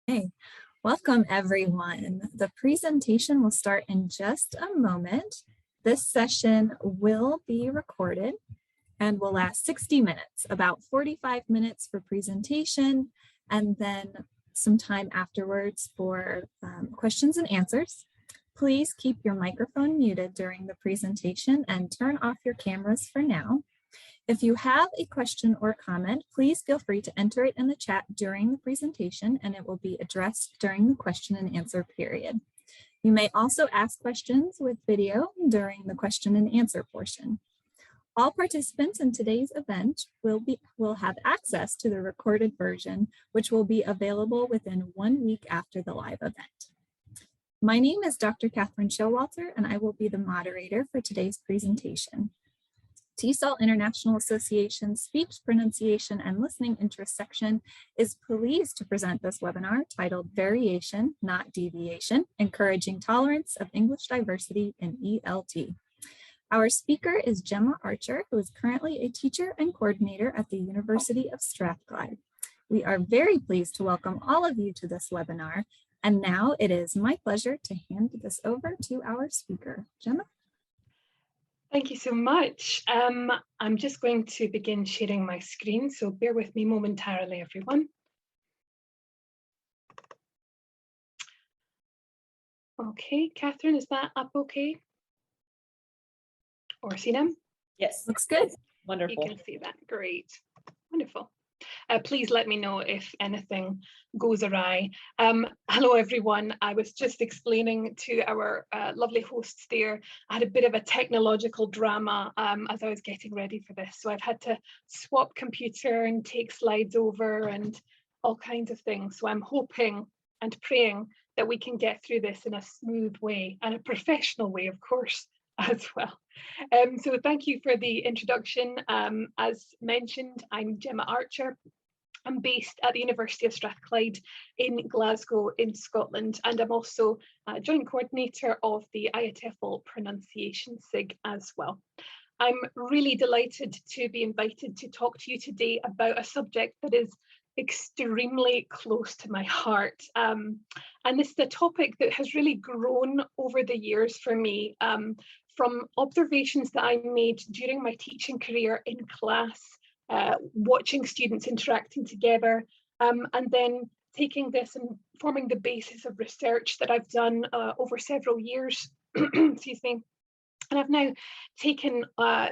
Hey, welcome everyone. The presentation will start in just a moment. This session will be recorded and will last 60 minutes, about 45 minutes for presentation, and then some time afterwards for questions and answers. Please keep your microphone muted during the presentation and turn off your cameras for now. If you have a question or comment, please feel free to enter it in the chat during the presentation and it will be addressed during the question and answer period. You may also ask questions with video during the question and answer portion. All participants in today's event will have access to the recorded version, which will be available within 1 week after the live event. My name is Dr. Catherine Showalter, and I will be the moderator for today's presentation. TESOL International Association's Speech, Pronunciation, and Listening Interest section is pleased to present this webinar titled Variation, Not Deviation, Encouraging Tolerance of English Diversity in ELT. Our speaker is Gemma Archer, who is currently a teacher and coordinator at the University of Strathclyde. We are very pleased to welcome all of you to this webinar, and now it is my pleasure to hand this over to our speaker. Gemma? Thank you so much. I'm just going to begin sharing my screen, so bear with me momentarily, everyone. Okay, Catherine, is that up okay? Or Sinem? Yes, Looks good. Wonderful. You can see that, great, wonderful. Please let me know if anything goes awry. Hello everyone, I was just explaining to our lovely hosts there, I had a bit of a technological drama as I was getting ready for this. So I've had to swap computer and take slides over and all kinds of things. So I'm hoping and praying that we can get through this in a smooth way and a professional way, of course, as well. So thank you for the introduction. As mentioned, I'm Gemma Archer. I'm based at the University of Strathclyde in Glasgow in Scotland, and I'm also a joint coordinator of the IATEFL pronunciation SIG as well. I'm really delighted to be invited to talk to you today about a subject that is extremely close to my heart. And this is a topic that has really grown over the years for me from observations that I made during my teaching career in class, watching students interacting together, and then taking this and forming the basis of research that I've done over several years, excuse me. And I've now taken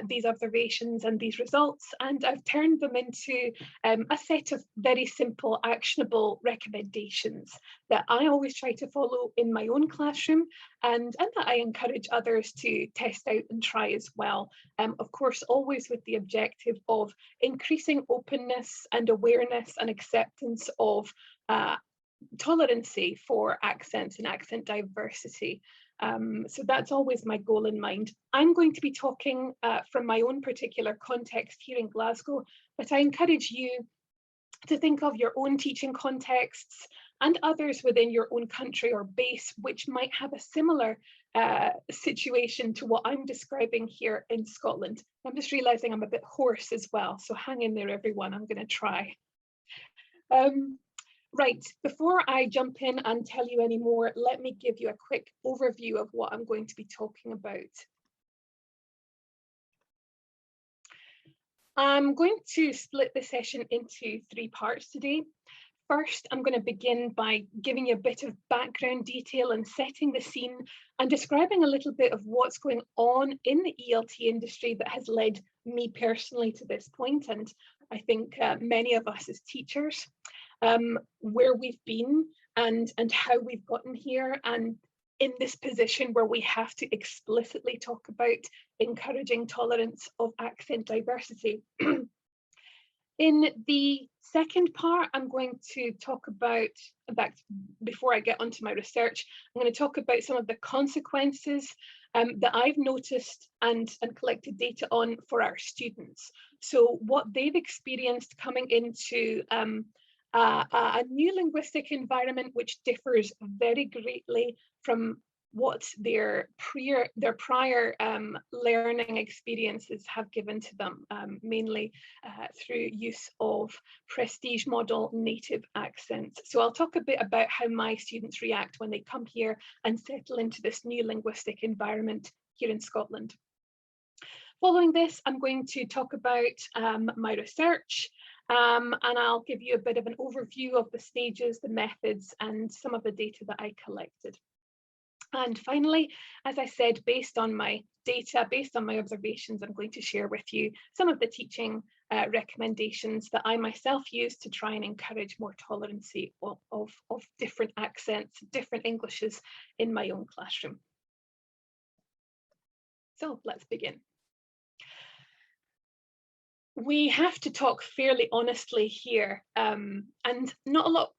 these observations and these results, and I've turned them into a set of very simple, actionable recommendations that I always try to follow in my own classroom, and that I encourage others to test out and try as well. Of course, always with the objective of increasing openness and awareness and acceptance of tolerancy for accents and accent diversity. So that's always my goal in mind. I'm going to be talking from my own particular context here in Glasgow, but I encourage you to think of your own teaching contexts and others within your own country or base, which might have a similar situation to what I'm describing here in Scotland. I'm just realizing I'm a bit hoarse as well, so hang in there, everyone. I'm going to try. Right, before I jump in and tell you any more, let me give you a quick overview of what I'm going to be talking about. I'm going to split the session into 3 parts today. First, I'm going to begin by giving you a bit of background detail and setting the scene and describing a little bit of what's going on in the ELT industry that has led me personally to this point, and I think many of us as teachers. Where we've been and how we've gotten here, and in this position where we have to explicitly talk about encouraging tolerance of accent diversity. In the second part, I'm going to talk about, in fact, before I get onto my research, I'm going to talk about some of the consequences that I've noticed and collected data on for our students. So what they've experienced coming into a new linguistic environment which differs very greatly from what their prior learning experiences have given to them, mainly through use of prestige model native accents. So I'll talk a bit about how my students react when they come here and settle into this new linguistic environment here in Scotland. Following this, I'm going to talk about my research, and I'll give you a bit of an overview of the stages, the methods, and some of the data that I collected. And finally, as I said, based on my data, based on my observations, I'm going to share with you some of the teaching recommendations that I myself use to try and encourage more tolerancy of different accents, different Englishes in my own classroom. So let's begin. We have to talk fairly honestly here, and not a lot.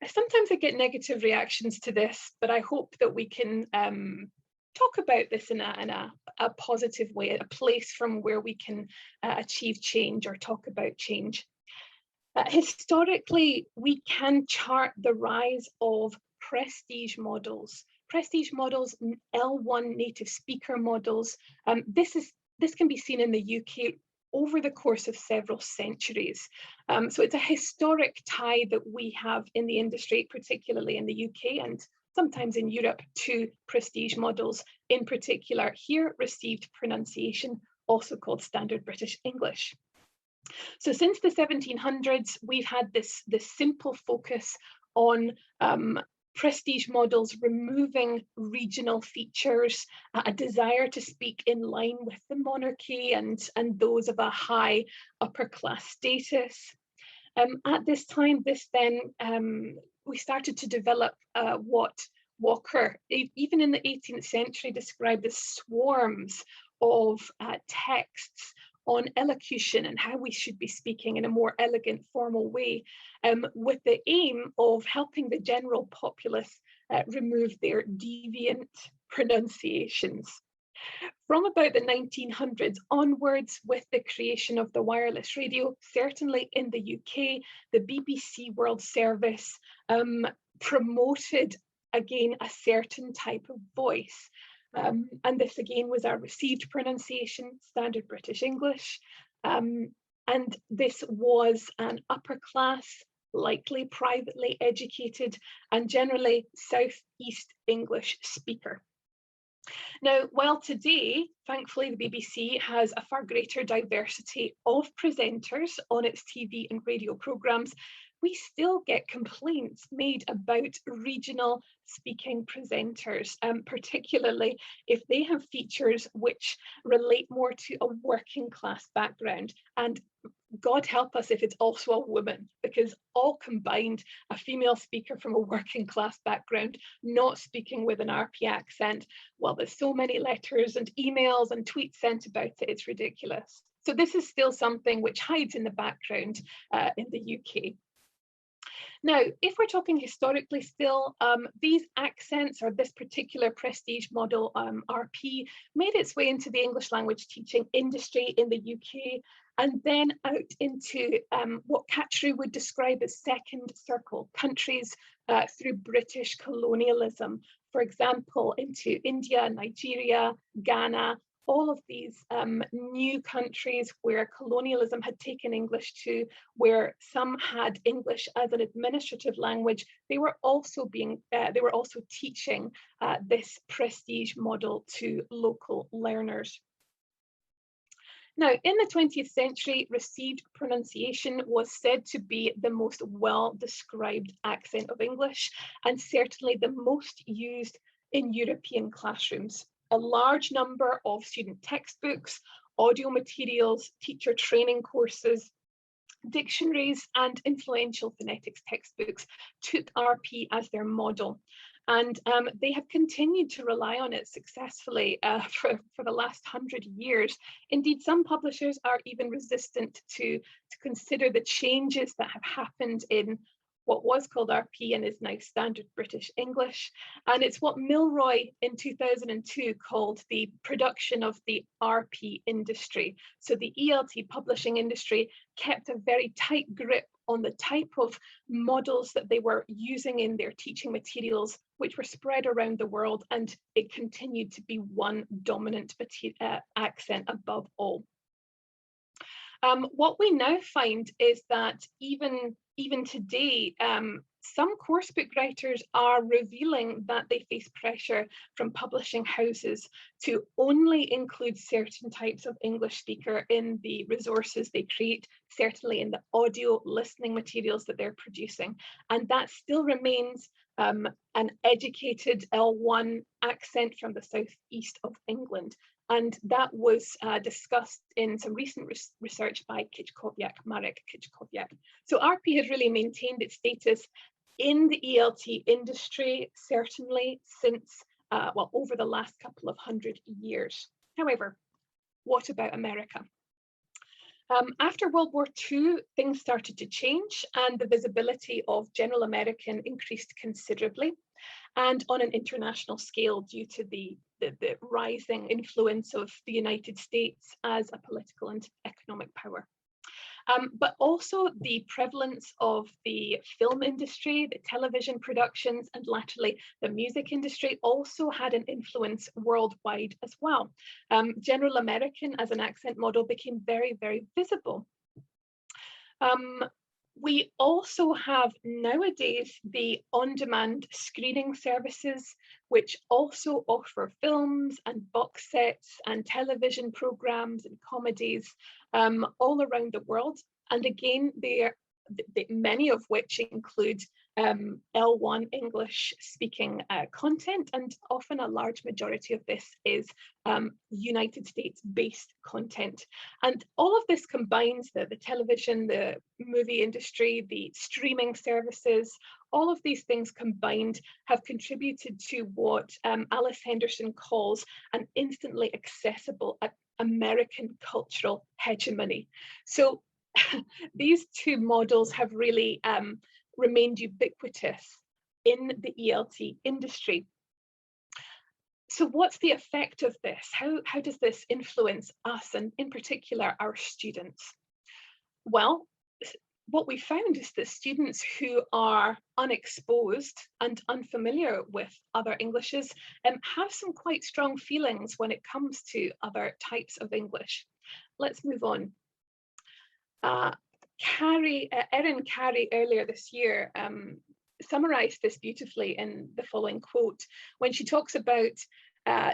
Sometimes I get negative reactions to this, but I hope that we can talk about this in a positive way, a place from where we can achieve change or talk about change. Historically, we can chart the rise of prestige models, L1 native speaker models. This can be seen in the UK over the course of several centuries. So it's a historic tie that we have in the industry, particularly in the UK and sometimes in Europe, to prestige models, in particular here received pronunciation, also called Standard British English. So since the 1700s, we've had this simple focus on prestige models removing regional features, a desire to speak in line with the monarchy and those of a high upper class status. At this time, we started to develop what Walker, even in the 18th century, described as swarms of texts on elocution and how we should be speaking in a more elegant, formal way, with the aim of helping the general populace remove their deviant pronunciations. From about the 1900s onwards, with the creation of the wireless radio, certainly in the UK, the BBC World Service promoted, again, a certain type of voice. And this again was our received pronunciation, Standard British English. And this was an upper class, likely privately educated, and generally Southeast English speaker. Now, while today, thankfully, the BBC has a far greater diversity of presenters on its TV and radio programmes, we still get complaints made about regional speaking presenters, particularly if they have features which relate more to a working class background. And God help us if it's also a woman, because all combined, a female speaker from a working class background, not speaking with an RP accent, well, there's so many letters and emails and tweets sent about it, it's ridiculous. So this is still something which hides in the background in the UK. Now, if we're talking historically still, these accents or this particular prestige model RP made its way into the English language teaching industry in the UK and then out into what Katru would describe as second circle countries through British colonialism. For example, into India, Nigeria, Ghana, all of these new countries where colonialism had taken English to, where some had English as an administrative language, they were also teaching this prestige model to local learners. Now, in the 20th century, received pronunciation was said to be the most well-described accent of English, and certainly the most used in European classrooms. A large number of student textbooks, audio materials, teacher training courses, dictionaries, and influential phonetics textbooks took RP as their model. And they have continued to rely on it successfully for the last 100 years. Indeed, some publishers are even resistant to consider the changes that have happened in what was called RP and is now Standard British English. And it's what Milroy in 2002 called the production of the RP industry. So the ELT publishing industry kept a very tight grip on the type of models that they were using in their teaching materials, which were spread around the world, and it continued to be one dominant accent above all. What we now find is that even today, some coursebook writers are revealing that they face pressure from publishing houses to only include certain types of English speaker in the resources they create, certainly in the audio listening materials that they're producing. And that still remains an educated L1 accent from the southeast of England. And that was discussed in some recent research by Marek Kichkowiak. So RP has really maintained its status in the ELT industry, certainly since, well, over the last couple of 100 years. However, what about America? After World War II, things started to change and the visibility of General American increased considerably, and on an international scale due to the rising influence of the United States as a political and economic power. But also the prevalence of the film industry, the television productions, and latterly the music industry also had an influence worldwide as well. General American as an accent model became very, very visible. We also have nowadays the on-demand screening services, which also offer films and box sets and television programs and comedies all around the world. And again, many of which include L1 English speaking content, and often a large majority of this is United States based content. And all of this combines the television, the movie industry, the streaming services, all of these things combined have contributed to what Alice Henderson calls an instantly accessible American cultural hegemony. So these two models have really remained ubiquitous in the ELT industry. So what's the effect of this? How does this influence us, and in particular our students? Well, what we found is that students who are unexposed and unfamiliar with other Englishes have some quite strong feelings when it comes to other types of English. Let's move on. Erin Carey earlier this year summarized this beautifully in the following quote when she talks about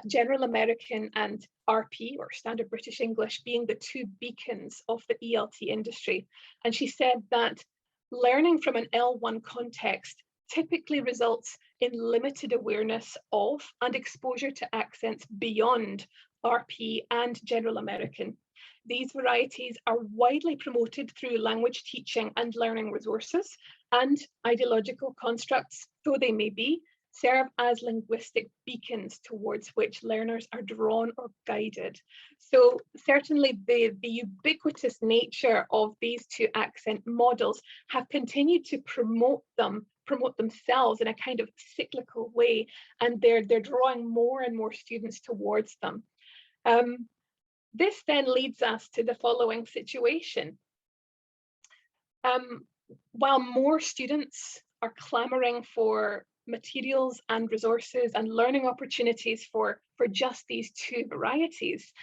General American and RP, or Standard British English, being the two beacons of the ELT industry. And she said that learning from an L1 context typically results in limited awareness of and exposure to accents beyond RP and General American. These varieties are widely promoted through language teaching and learning resources, and ideological constructs, though they may be, serve as linguistic beacons towards which learners are drawn or guided. So certainly the ubiquitous nature of these two accent models have continued to promote themselves in a kind of cyclical way, and they're drawing more and more students towards them. This then leads us to the following situation. While more students are clamoring for materials and resources and learning opportunities for just these two varieties,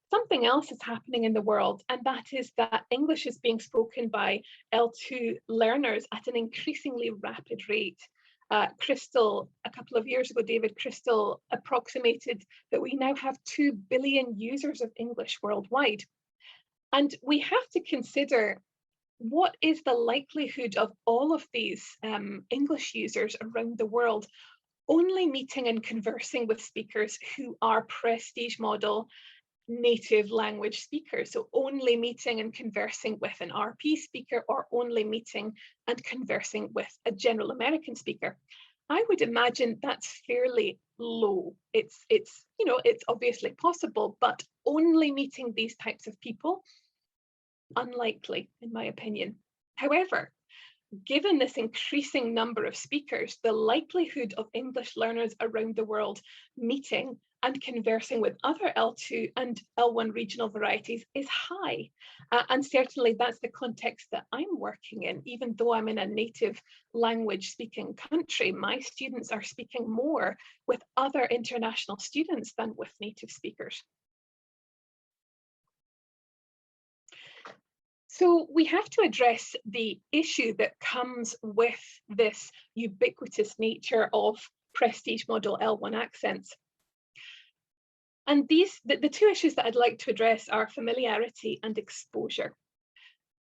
something else is happening in the world, and that is that English is being spoken by L2 learners at an increasingly rapid rate. Crystal, a couple of years ago, David Crystal approximated that we now have 2 billion users of English worldwide. And we have to consider what is the likelihood of all of these English users around the world only meeting and conversing with speakers who are prestige model native language speakers, so only meeting and conversing with an RP speaker or only meeting and conversing with a General American speaker. I would imagine that's fairly low. It's obviously possible, but only meeting these types of people, unlikely in my opinion. However, given this increasing number of speakers, the likelihood of English learners around the world meeting and conversing with other L2 and L1 regional varieties is high. And certainly that's the context that I'm working in. Even though I'm in a native language speaking country, my students are speaking more with other international students than with native speakers. So we have to address the issue that comes with this ubiquitous nature of prestige model L1 accents. And the two issues that I'd like to address are familiarity and exposure.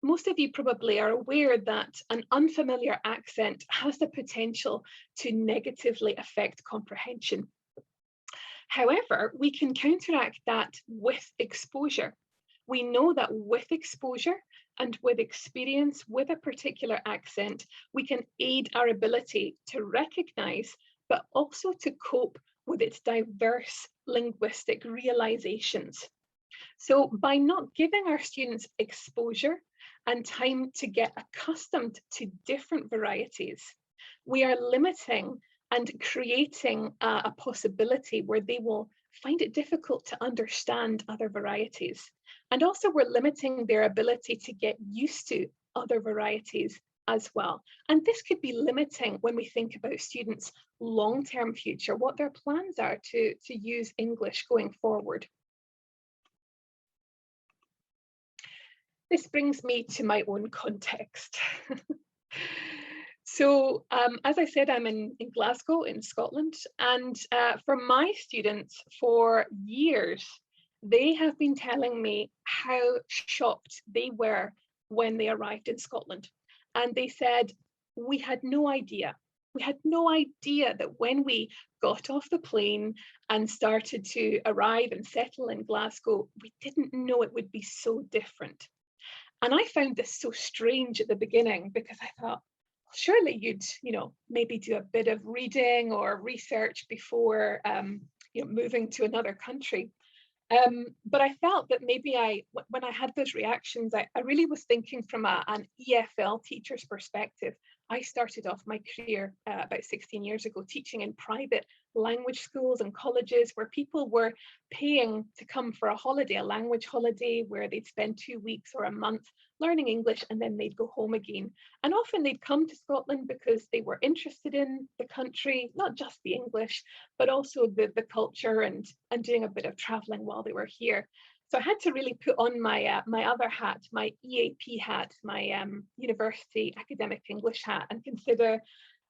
Most of you probably are aware that an unfamiliar accent has the potential to negatively affect comprehension. However, we can counteract that with exposure. We know that with exposure and with experience with a particular accent, we can aid our ability to recognize, but also to cope with its diverse linguistic realizations. So by not giving our students exposure and time to get accustomed to different varieties, we are limiting and creating a possibility where they will find it difficult to understand other varieties. And also we're limiting their ability to get used to other varieties as well. And this could be limiting when we think about students' long-term future, what their plans are to use English going forward. This brings me to my own context. So as I said, I'm in Glasgow in Scotland, and for my students for years, they have been telling me how shocked they were when they arrived in Scotland. And they said, we had no idea. We had no idea that when we got off the plane and started to arrive and settle in Glasgow, we didn't know it would be so different. And I found this so strange at the beginning because I thought, surely you'd, maybe do a bit of reading or research before, moving to another country. But I felt that maybe when I had those reactions, I really was thinking from an EFL teacher's perspective. I started off my career about 16 years ago teaching in private language schools and colleges where people were paying to come for a holiday, a language holiday, where they'd spend 2 weeks or a month learning English and then they'd go home again. And often they'd come to Scotland because they were interested in the country, not just the English, but also the culture and doing a bit of traveling while they were here. So I had to really put on my my other hat, my EAP hat, my university academic English hat, and consider,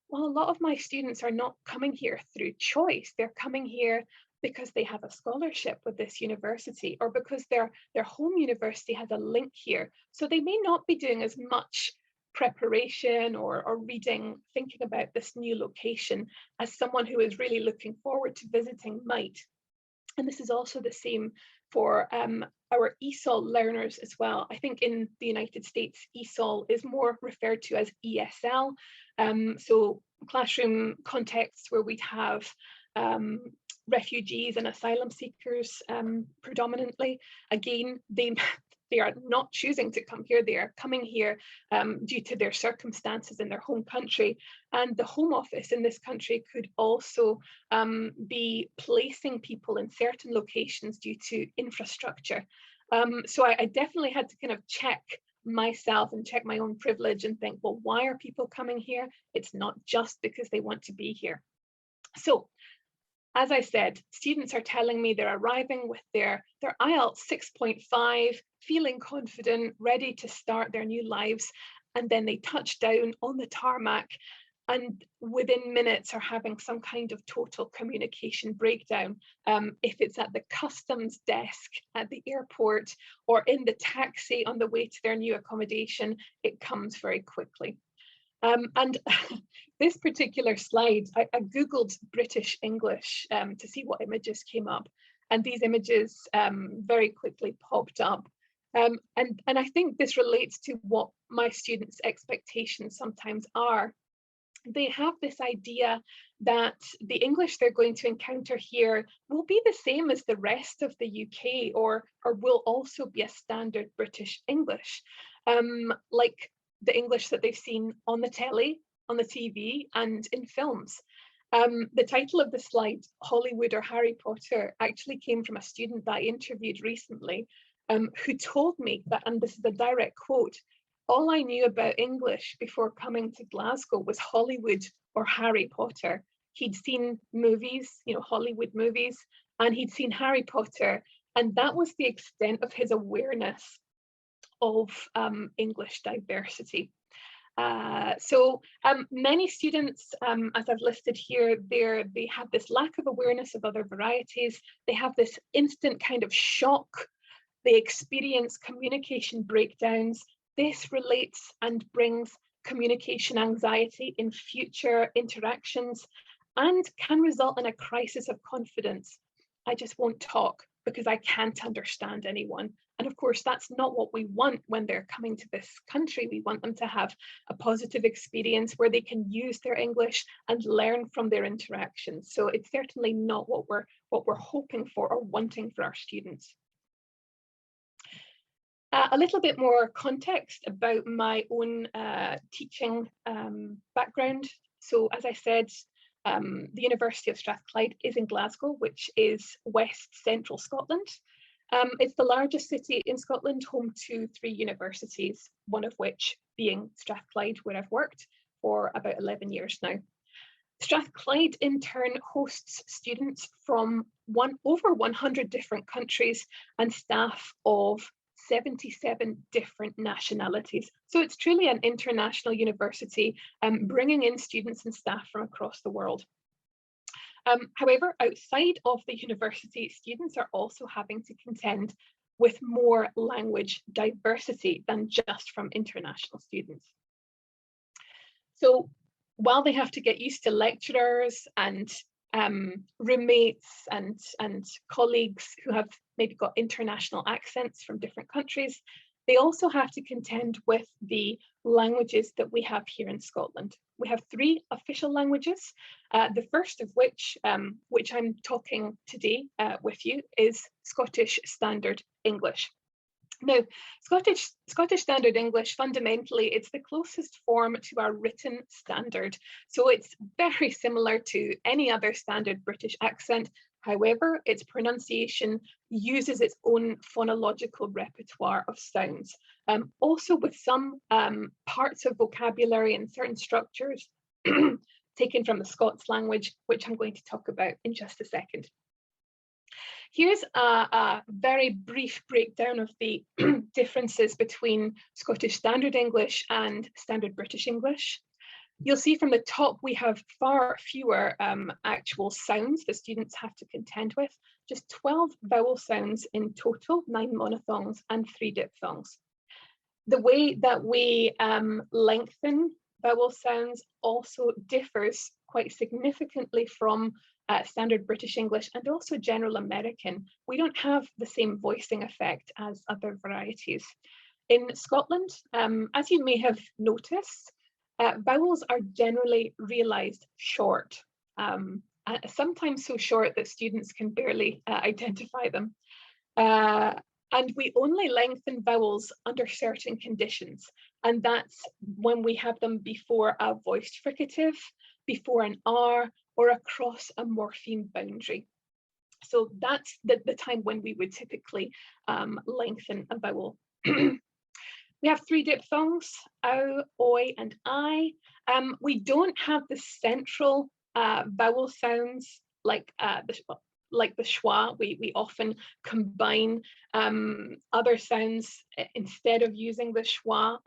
well, a lot of my students are not coming here through choice. They're coming here because they have a scholarship with this university or because their home university has a link here. So they may not be doing as much preparation or reading, thinking about this new location as someone who is really looking forward to visiting might. And this is also the same for our ESOL learners as well. I think in the United States, ESOL is more referred to as ESL. So classroom contexts where we'd have refugees and asylum seekers predominantly. Again, they are not choosing to come here. They are coming here due to their circumstances in their home country. And the Home Office in this country could also be placing people in certain locations due to infrastructure. So I definitely had to kind of check myself and check my own privilege and think, well, why are people coming here? It's not just because they want to be here. So, as I said, students are telling me they're arriving with their IELTS 6.5, feeling confident, ready to start their new lives, and then they touch down on the tarmac and within minutes are having some kind of total communication breakdown. If it's at the customs desk at the airport or in the taxi on the way to their new accommodation, it comes very quickly. And this particular slide, I Googled British English to see what images came up. And these images very quickly popped up. And I think this relates to what my students' expectations sometimes are. They have this idea that the English they're going to encounter here will be the same as the rest of the UK or will also be a standard British English. Like the English that they've seen on the telly, on the TV, and in films. The title of the slide, Hollywood or Harry Potter, actually came from a student that I interviewed recently, who told me that, and this is a direct quote, all I knew about English before coming to Glasgow was Hollywood or Harry Potter. He'd seen movies, you know, Hollywood movies, and he'd seen Harry Potter, and that was the extent of his awareness of English diversity. So many students, as I've listed here, they have this lack of awareness of other varieties. They have this instant kind of shock. They experience communication breakdowns. This relates and brings communication anxiety in future interactions and can result in a crisis of confidence. I just won't talk because I can't understand anyone. And of course, that's not what we want when they're coming to this country. We want them to have a positive experience where they can use their English and learn from their interactions. So it's certainly not what we're hoping for or wanting for our students. A little bit more context about my own teaching background. So as I said, the University of Strathclyde is in Glasgow, which is west central Scotland. It's the largest city in Scotland, home to 3 universities, one of which being Strathclyde, where I've worked for about 11 years now. Strathclyde in turn hosts students from over 100 different countries and staff of 77 different nationalities. So it's truly an international university, bringing in students and staff from across the world. However, outside of the university, students are also having to contend with more language diversity than just from international students. So while they have to get used to lecturers and roommates and colleagues who have maybe got international accents from different countries, they also have to contend with the languages that we have here in Scotland. We have 3 official languages, the first of which I'm talking today with you, is Scottish Standard English. Now, Scottish Standard English, fundamentally, it's the closest form to our written standard. So it's very similar to any other standard British accent. However, its pronunciation uses its own phonological repertoire of sounds, also with some parts of vocabulary and certain structures taken from the Scots language, which I'm going to talk about in just a second. Here's a very brief breakdown of the differences between Scottish Standard English and Standard British English. You'll see from the top, we have far fewer actual sounds that students have to contend with, just 12 vowel sounds in total, 9 monophthongs and 3 diphthongs. The way that we lengthen vowel sounds also differs quite significantly from Standard British English and also General American. We don't have the same voicing effect as other varieties. In Scotland, as you may have noticed, vowels are generally realised short, sometimes so short that students can barely identify them. And we only lengthen vowels under certain conditions, and that's when we have them before a voiced fricative, before an R, or across a morpheme boundary. So that's the time when we would typically lengthen a vowel. We have 3 diphthongs, ow, oi, and I. We don't have the central vowel sounds like the schwa. We often combine other sounds instead of using the schwa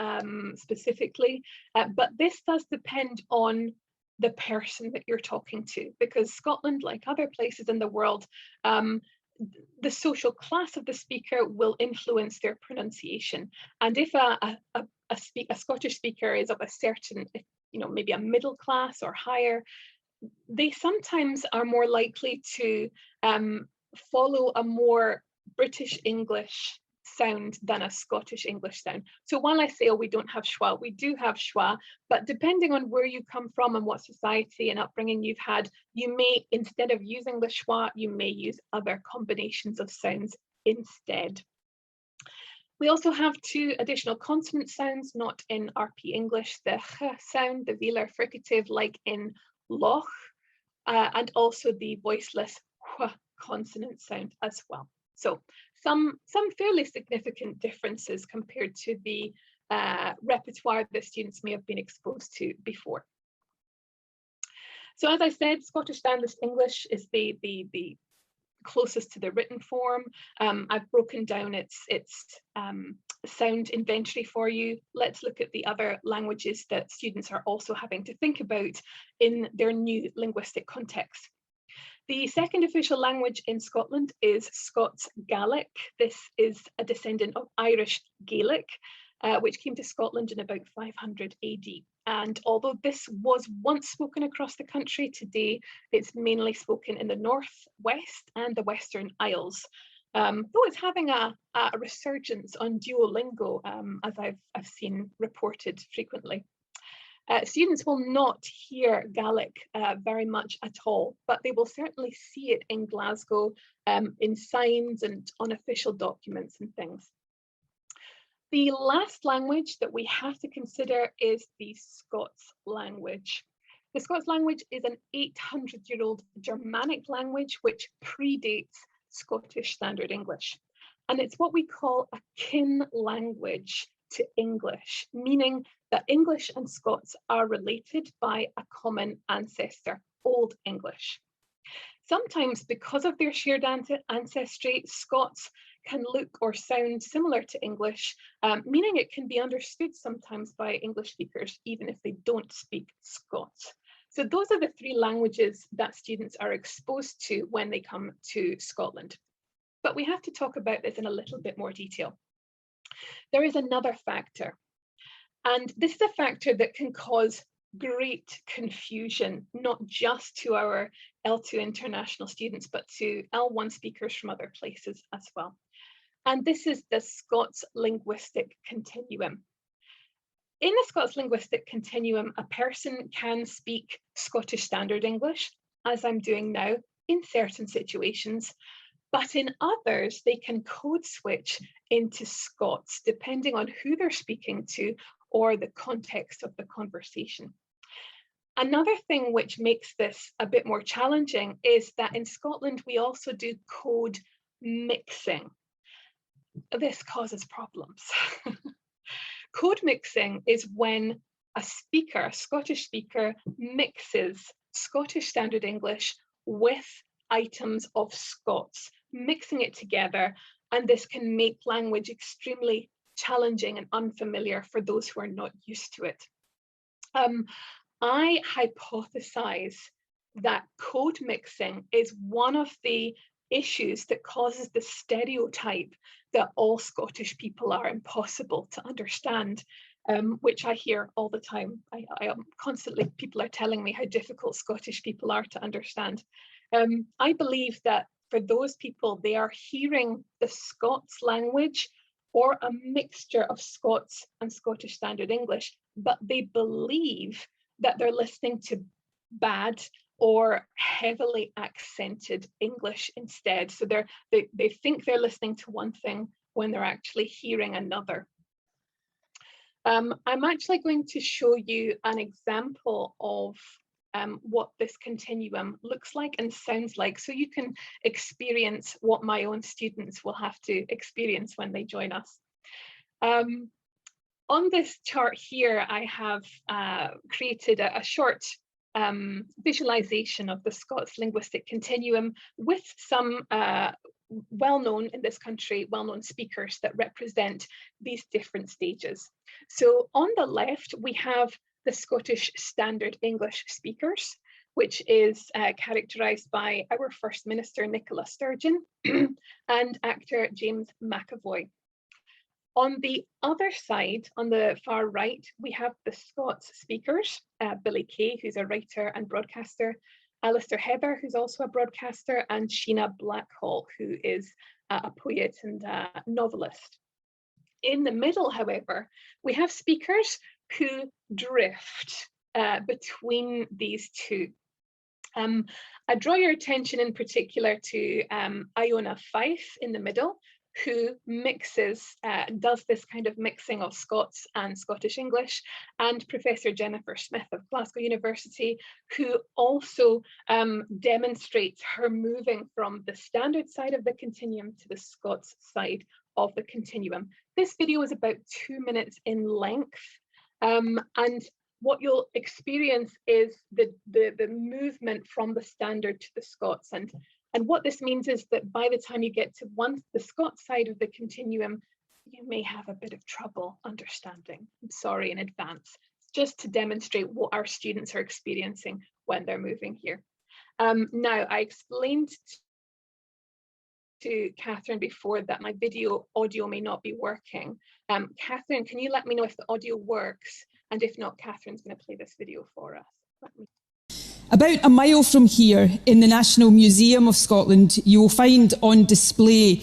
specifically, but this does depend on the person that you're talking to, because Scotland, like other places in the world, the social class of the speaker will influence their pronunciation. And if a Scottish speaker is of a certain, maybe a middle class or higher, they sometimes are more likely to follow a more British English sound than a Scottish English sound. So while I say, oh, we don't have schwa, we do have schwa, but depending on where you come from and what society and upbringing you've had, you may, instead of using the schwa, you may use other combinations of sounds instead. We also have 2 additional consonant sounds, not in RP English, the ch sound, the velar fricative, like in loch, and also the voiceless hw consonant sound as well. So some fairly significant differences compared to the repertoire that students may have been exposed to before. So as I said, Scottish Standard English is the closest to the written form. I've broken down its sound inventory for you. Let's look at the other languages that students are also having to think about in their new linguistic context. The second official language in Scotland is Scots Gaelic. This is a descendant of Irish Gaelic, which came to Scotland in about 500 AD. And although this was once spoken across the country, today it's mainly spoken in the north, west, and the Western Isles. Though it's having a resurgence on Duolingo, as I've seen reported frequently. Students will not hear Gaelic very much at all, but they will certainly see it in Glasgow in signs and on official documents and things. The last language that we have to consider is the Scots language. The Scots language is an 800-year-old Germanic language which predates Scottish Standard English. And it's what we call a kin language to English, meaning that English and Scots are related by a common ancestor, Old English. Sometimes, because of their shared ancestry, Scots can look or sound similar to English, meaning it can be understood sometimes by English speakers, even if they don't speak Scots. So those are the 3 languages that students are exposed to when they come to Scotland. But we have to talk about this in a little bit more detail. There is another factor, and this is a factor that can cause great confusion, not just to our L2 international students, but to L1 speakers from other places as well. And this is the Scots Linguistic Continuum. In the Scots Linguistic Continuum, a person can speak Scottish Standard English, as I'm doing now, in certain situations, but in others, they can code switch into Scots, depending on who they're speaking to or the context of the conversation. Another thing which makes this a bit more challenging is that in Scotland, we also do code mixing. This causes problems. Code mixing is when a speaker, a Scottish speaker, mixes Scottish Standard English with items of Scots, mixing it together, and this can make language extremely challenging and unfamiliar for those who are not used to it. I hypothesize that code mixing is one of the issues that causes the stereotype that all Scottish people are impossible to understand, which I hear all the time. I constantly, people are telling me how difficult Scottish people are to understand. I believe that for those people, they are hearing the Scots language or a mixture of Scots and Scottish Standard English, but they believe that they're listening to bad or heavily accented English instead. So they think they're listening to one thing when they're actually hearing another. I'm actually going to show you an example of what this continuum looks like and sounds like, so you can experience what my own students will have to experience when they join us. On this chart here, I have created a short visualization of the Scots Linguistic Continuum with some well-known in this country, well-known speakers that represent these different stages. So on the left, we have the Scottish Standard English speakers, which is characterised by our First Minister, Nicola Sturgeon, and actor James McAvoy. On the other side, on the far right, we have the Scots speakers, Billy Kay, who's a writer and broadcaster, Alistair Heather, who's also a broadcaster, and Sheena Blackhall, who is a poet and a novelist. In the middle, however, we have speakers who drift between these two. I draw your attention in particular to Iona Fife in the middle, who mixes, does this kind of mixing of Scots and Scottish English, and Professor Jennifer Smith of Glasgow University, who also demonstrates her moving from the standard side of the continuum to the Scots side of the continuum. This video is about 2 minutes in length, and what you'll experience is the movement from the standard to the Scots. And what this means is that by the time you get to the Scots side of the continuum, you may have a bit of trouble understanding. I'm sorry in advance, just to demonstrate what our students are experiencing when they're moving here. Now, I explained to Catherine before that my video audio may not be working. Catherine, can you let me know if the audio works? And if not, Catherine's going to play this video for us. About a mile from here, in the National Museum of Scotland, you will find on display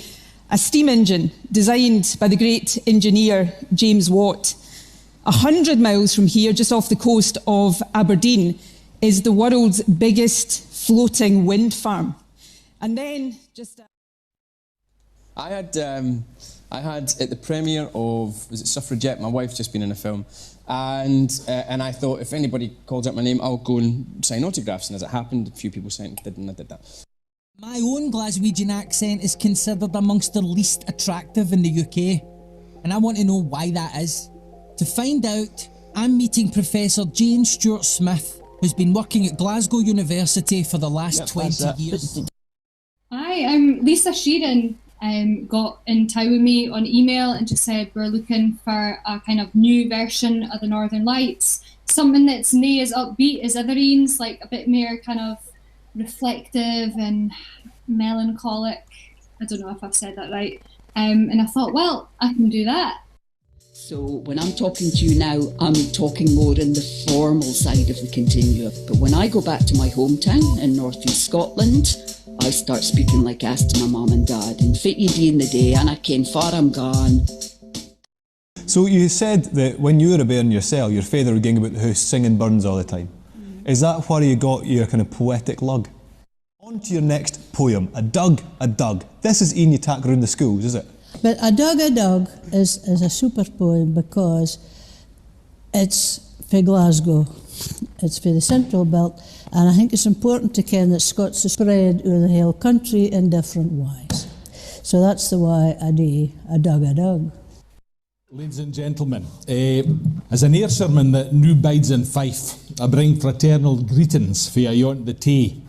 a steam engine designed by the great engineer James Watt. 100 miles from here, just off the coast of Aberdeen, is the world's biggest floating wind farm. And then just... I had at the premiere of, was it Suffragette? My wife's just been in a film, and I thought if anybody calls out my name, I'll go and sign autographs. And as it happened, a few people did, and I did that. My own Glaswegian accent is considered amongst the least attractive in the UK, and I want to know why that is. To find out, I'm meeting Professor Jane Stewart Smith, who's been working at Glasgow University for the last 20 years. Hi, I'm Lisa Sheeran. Got in touch with me on email and just said we're looking for a kind of new version of the Northern Lights, something that's nae as upbeat as other ains, like a bit more kind of reflective and melancholic. I don't know if I've said that right. And I thought, well, I can do that. So when I'm talking to you now, I'm talking more in the formal side of the continuum. But when I go back to my hometown in North East Scotland, I start speaking like as to my mum and dad. And fit ye be in the day, and I ken far I'm gone. So you said that when you were a bairn in your cell, your father would gang about the house singing burns all the time. Is that where you got your kind of poetic lug? On to your next poem, A Dug, A Dug. This is Ian you tack around the schools, is it? But A Dug is a super poem because it's for Glasgow. It's for the Central Belt, and I think it's important to ken that Scots are spread over the whole country in different ways. So that's the why I do A Dug, A Dug. Ladies and gentlemen, as an Ayrshirman that new bides in Fife, I bring fraternal greetings for ayont the tea.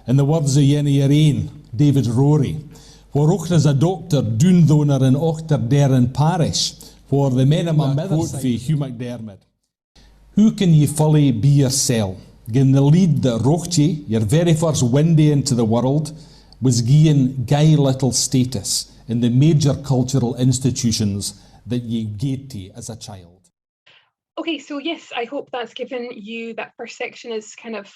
In the words of Yenny Arain, David Rory, for ochras a doctor, dún dhonar in ochter derin parish, for the men of my quote for Hugh McDermott. Who can ye fully be yoursel? Gin the lead that rocht ye, your very first windy into the world, was gien gay little status in the major cultural institutions that ye gaed to as a child. Okay, so yes, I hope that's given you, that first section is kind of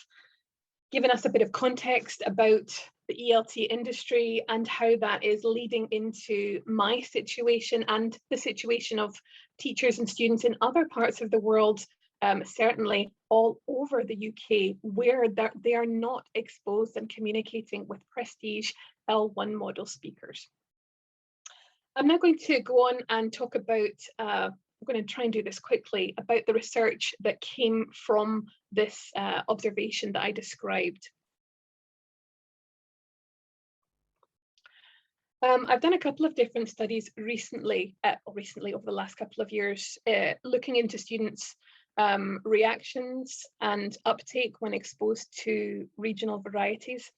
given us a bit of context about the ELT industry and how that is leading into my situation and the situation of teachers and students in other parts of the world, certainly all over the UK, where they are not exposed and communicating with prestige L1 model speakers. I'm now going to go on and talk about, I'm going to try and do this quickly, about the research that came from this observation that I described. I've done a couple of different studies recently over the last couple of years, looking into students' reactions and uptake when exposed to regional varieties.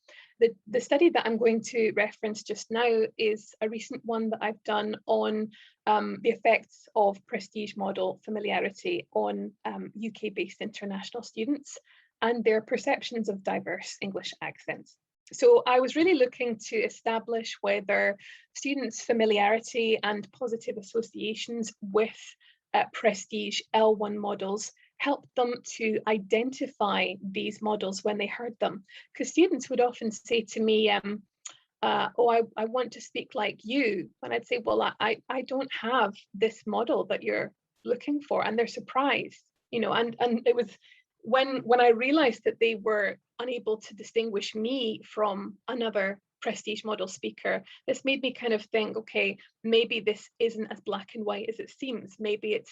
The study that I'm going to reference just now is a recent one that I've done on the effects of prestige model familiarity on UK-based international students and their perceptions of diverse English accents. So I was really looking to establish whether students' familiarity and positive associations with prestige L1 models helped them to identify these models when they heard them. Because students would often say to me, oh, I want to speak like you. And I'd say, well, I don't have this model that you're looking for. And they're surprised, you know, and it was when I realized that they were unable to distinguish me from another prestige model speaker, this made me kind of think, okay, maybe this isn't as black and white as it seems. Maybe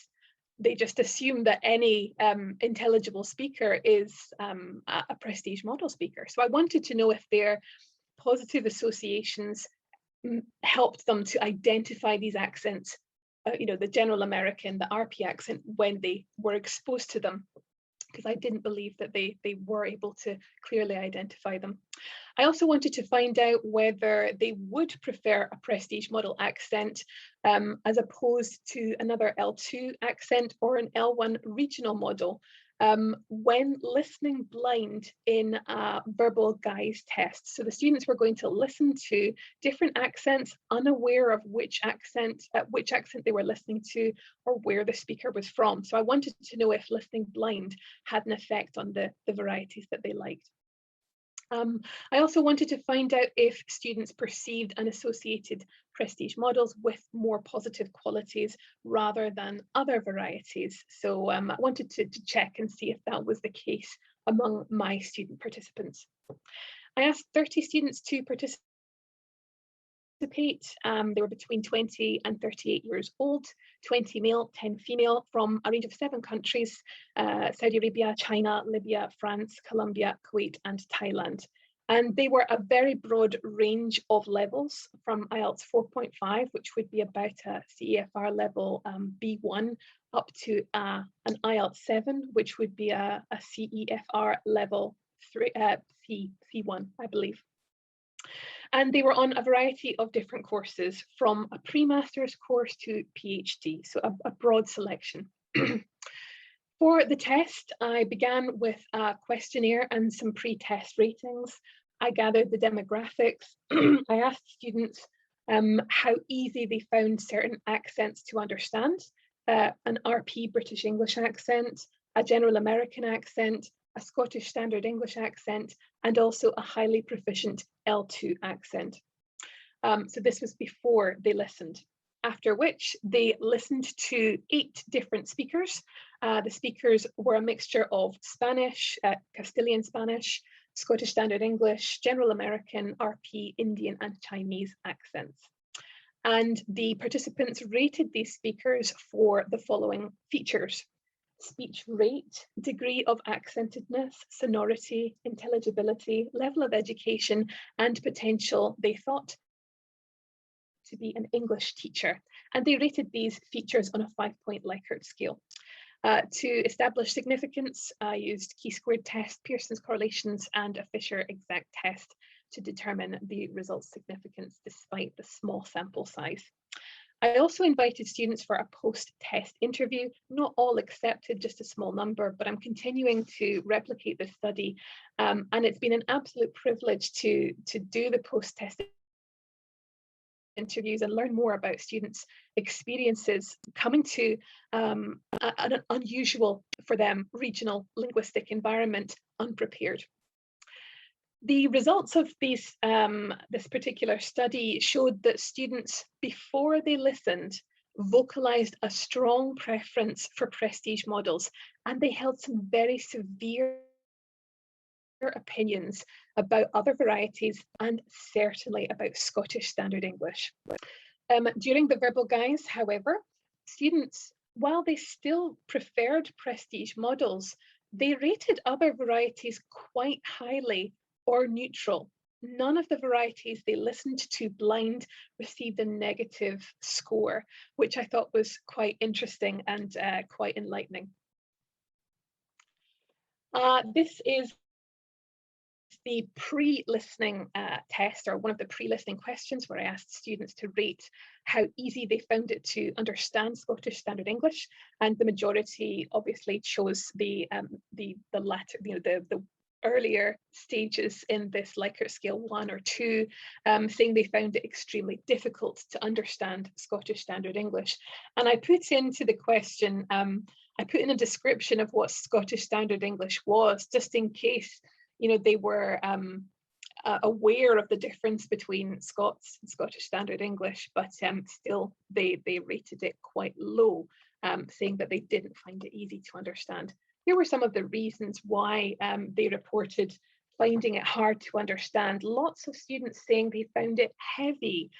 they just assume that any intelligible speaker is a prestige model speaker. So I wanted to know if their positive associations helped them to identify these accents, the general American, the RP accent, when they were exposed to them, because I didn't believe that they were able to clearly identify them. I also wanted to find out whether they would prefer a prestige model accent as opposed to another L2 accent or an L1 regional model when listening blind in a verbal guise test. So the students were going to listen to different accents, unaware of which accent they were listening to or where the speaker was from. So I wanted to know if listening blind had an effect on the varieties that they liked. I also wanted to find out if students perceived and associated prestige models with more positive qualities rather than other varieties. So I wanted to check and see if that was the case among my student participants. I asked 30 students to participate. They were between 20 and 38 years old, 20 male, 10 female, from a range of 7 countries, Saudi Arabia, China, Libya, France, Colombia, Kuwait, and Thailand. And they were a very broad range of levels, from IELTS 4.5, which would be about a CEFR level B1, up to an IELTS 7, which would be a CEFR level 3, C1, I believe. And they were on a variety of different courses, from a pre-master's course to PhD, so a broad selection. For the test, I began with a questionnaire and some pre-test ratings. I gathered the demographics. I asked students how easy they found certain accents to understand, an RP British English accent, a general American accent, a Scottish Standard English accent, and also a highly proficient L2 accent. So this was before they listened, after which they listened to 8 different speakers. The speakers were a mixture of Spanish, Castilian Spanish, Scottish Standard English, General American, RP, Indian, and Chinese accents. And the participants rated these speakers for the following features: speech rate, degree of accentedness, sonority, intelligibility, level of education, and potential they thought to be an English teacher. And they rated these features on a 5-point Likert scale. To establish significance, I used chi-squared test, Pearson's correlations, and a Fisher exact test to determine the result's significance despite the small sample size. I also invited students for a post-test interview. Not all accepted, just a small number, but I'm continuing to replicate this study. And it's been an absolute privilege to do the post-test interviews and learn more about students' experiences coming to an unusual for them regional linguistic environment unprepared. The results of this particular study showed that students, before they listened, vocalized a strong preference for prestige models, and they held some very severe opinions about other varieties and certainly about Scottish Standard English. During the verbal guise, however, students, while they still preferred prestige models, they rated other varieties quite highly or neutral. None of the varieties they listened to blind received a negative score, which I thought was quite interesting and quite enlightening. This is the pre-listening test, or one of the pre-listening questions, where I asked students to rate how easy they found it to understand Scottish Standard English, and the majority obviously chose the latter, the earlier stages in this Likert scale 1 or 2, saying they found it extremely difficult to understand Scottish Standard English. And I put into the question, I put in a description of what Scottish Standard English was, just in case they were aware of the difference between Scots and Scottish Standard English, but still they rated it quite low, saying that they didn't find it easy to understand. Here were some of the reasons why they reported finding it hard to understand. Lots of students saying they found it heavy,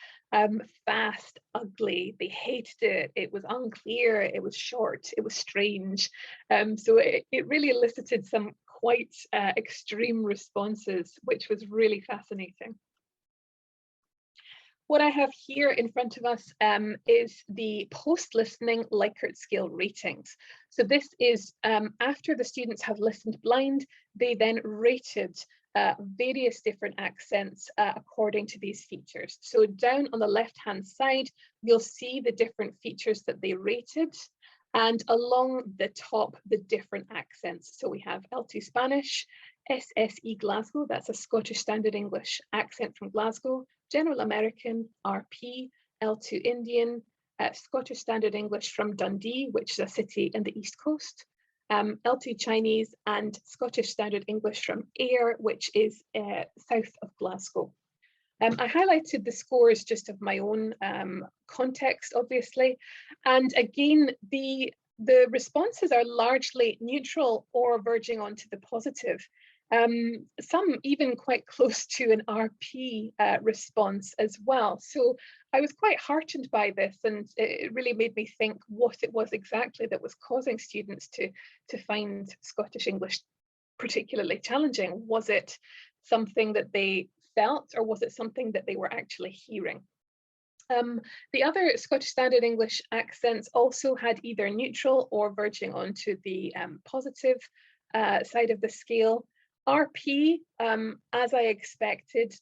fast, ugly, they hated it, it was unclear, it was short, it was strange. So it really elicited some quite extreme responses, which was really fascinating. What I have here in front of us is the post-listening Likert scale ratings. So this is after the students have listened blind, they then rated various different accents according to these features. So down on the left-hand side, you'll see the different features that they rated, and along the top, the different accents. So we have L2 Spanish, SSE Glasgow, that's a Scottish Standard English accent from Glasgow, General American, RP, L2 Indian, Scottish Standard English from Dundee, which is a city in the East Coast, L2 Chinese, and Scottish Standard English from Ayr, which is south of Glasgow. I highlighted the scores just of my own context, obviously, and again, the responses are largely neutral or verging onto the positive. Some even quite close to an RP response as well. So I was quite heartened by this, and it really made me think what it was exactly that was causing students to find Scottish English particularly challenging. Was it something that they felt, or was it something that they were actually hearing? The other Scottish Standard English accents also had either neutral or verging onto the positive side of the scale. RP, as I expected,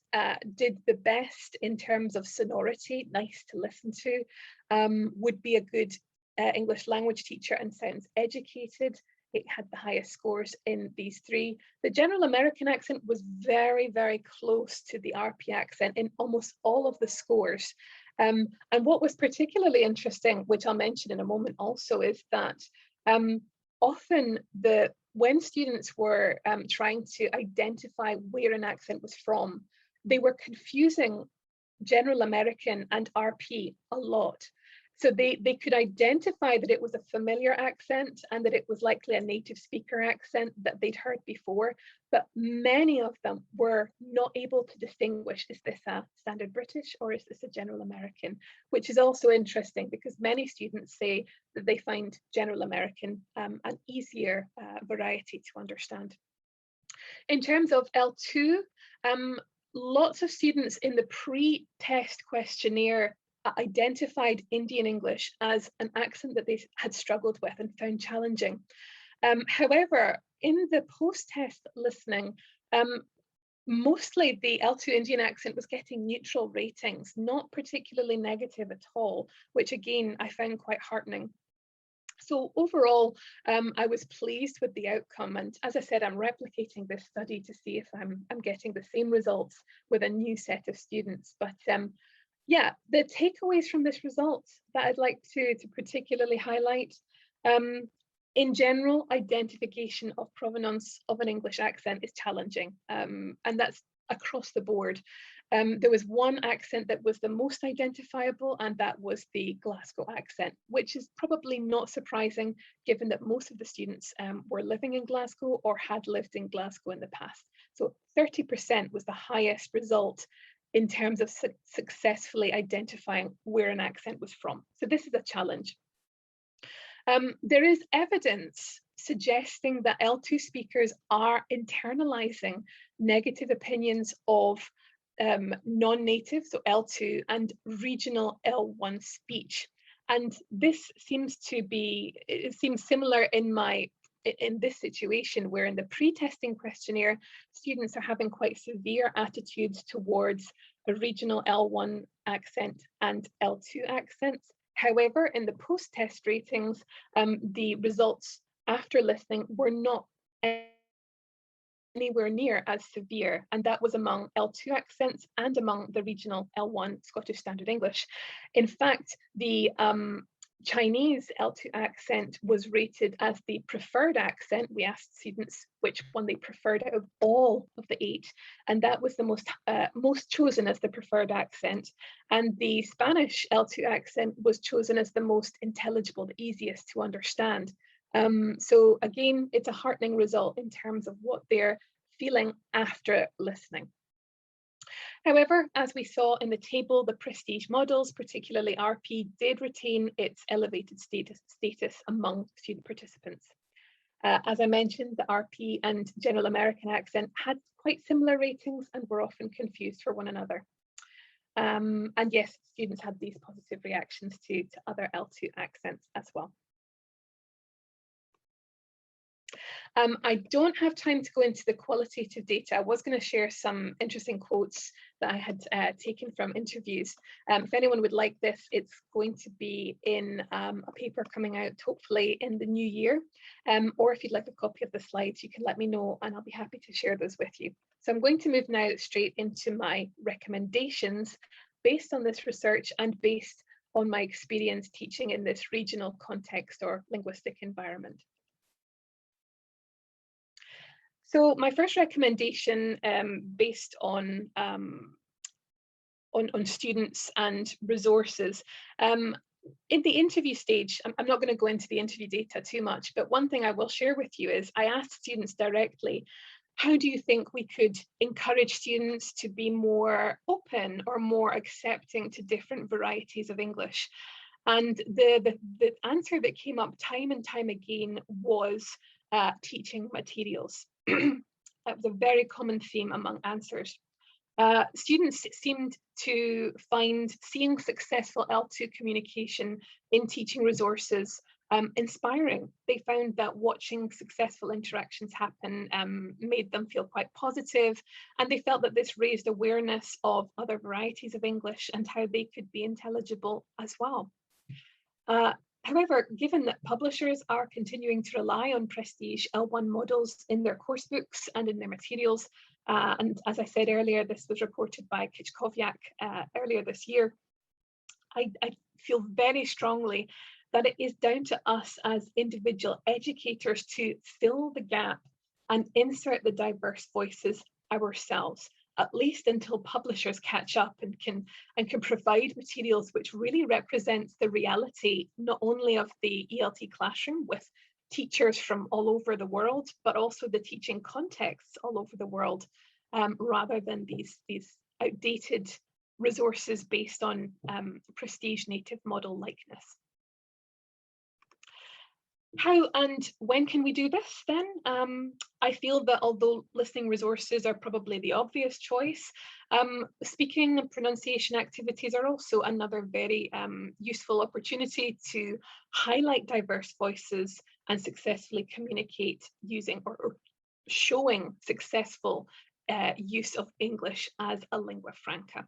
did the best in terms of sonority, nice to listen to, would be a good English language teacher and sounds educated. It had the highest scores in these three. The General American accent was very, very close to the RP accent in almost all of the scores. And what was particularly interesting, which I'll mention in a moment also, is that often when students were trying to identify where an accent was from, they were confusing General American and RP a lot. So they could identify that it was a familiar accent and that it was likely a native speaker accent that they'd heard before, but many of them were not able to distinguish, is this a standard British or is this a General American? Which is also interesting because many students say that they find General American an easier variety to understand. In terms of L2, lots of students in the pre-test questionnaire identified Indian English as an accent that they had struggled with and found challenging. However, in the post-test listening, mostly the L2 Indian accent was getting neutral ratings, not particularly negative at all, which again, I found quite heartening. So overall, I was pleased with the outcome. And as I said, I'm replicating this study to see if I'm getting the same results with a new set of students. But yeah, the takeaways from this result that I'd like to particularly highlight. In general, identification of provenance of an English accent is challenging, and that's across the board. There was one accent that was the most identifiable, and that was the Glasgow accent, which is probably not surprising given that most of the students were living in Glasgow or had lived in Glasgow in the past. So 30% was the highest result in terms of successfully identifying where an accent was from. So this is a challenge. There is evidence suggesting that L2 speakers are internalizing negative opinions of non-native, so L2, and regional L1 speech. And this seems to be, it seems similar in this situation where in the pre-testing questionnaire, students are having quite severe attitudes towards a regional L1 accent and L2 accents. However, in the post-test ratings, the results after listening were not anywhere near as severe, and that was among L2 accents and among the regional L1 Scottish Standard English. In fact, the Chinese L2 accent was rated as the preferred accent. We asked students which one they preferred out of all of the 8, and that was the most chosen as the preferred accent. And the Spanish L2 accent was chosen as the most intelligible, the easiest to understand. So again, it's a heartening result in terms of what they're feeling after listening. However, as we saw in the table, the prestige models, particularly RP, did retain its elevated status among student participants. As I mentioned, the RP and General American accent had quite similar ratings and were often confused for one another. And yes, students had these positive reactions to other L2 accents as well. I don't have time to go into the qualitative data. I was going to share some interesting quotes that I had taken from interviews. If anyone would like this, it's going to be in a paper coming out hopefully in the new year. Or if you'd like a copy of the slides, you can let me know and I'll be happy to share those with you. So I'm going to move now straight into my recommendations based on this research and based on my experience teaching in this regional context or linguistic environment. So my first recommendation, based on students and resources, in the interview stage, I'm not going to go into the interview data too much, but one thing I will share with you is I asked students directly, how do you think we could encourage students to be more open or more accepting to different varieties of English? And the answer that came up time and time again was teaching materials. That was a very common theme among answers. Students seemed to find seeing successful L2 communication in teaching resources inspiring. They found that watching successful interactions happen made them feel quite positive, and they felt that this raised awareness of other varieties of English and how they could be intelligible as well. However, given that publishers are continuing to rely on prestige L1 models in their course books and in their materials, and as I said earlier, this was reported by Kichkowiak earlier this year, I feel very strongly that it is down to us as individual educators to fill the gap and insert the diverse voices ourselves, at least until publishers catch up and can provide materials which really represents the reality, not only of the ELT classroom with teachers from all over the world, but also the teaching contexts all over the world, rather than these outdated resources based on prestige native model likeness. How and when can we do this then? I feel that although listening resources are probably the obvious choice, speaking and pronunciation activities are also another very useful opportunity to highlight diverse voices and successfully communicate using or showing successful use of English as a lingua franca.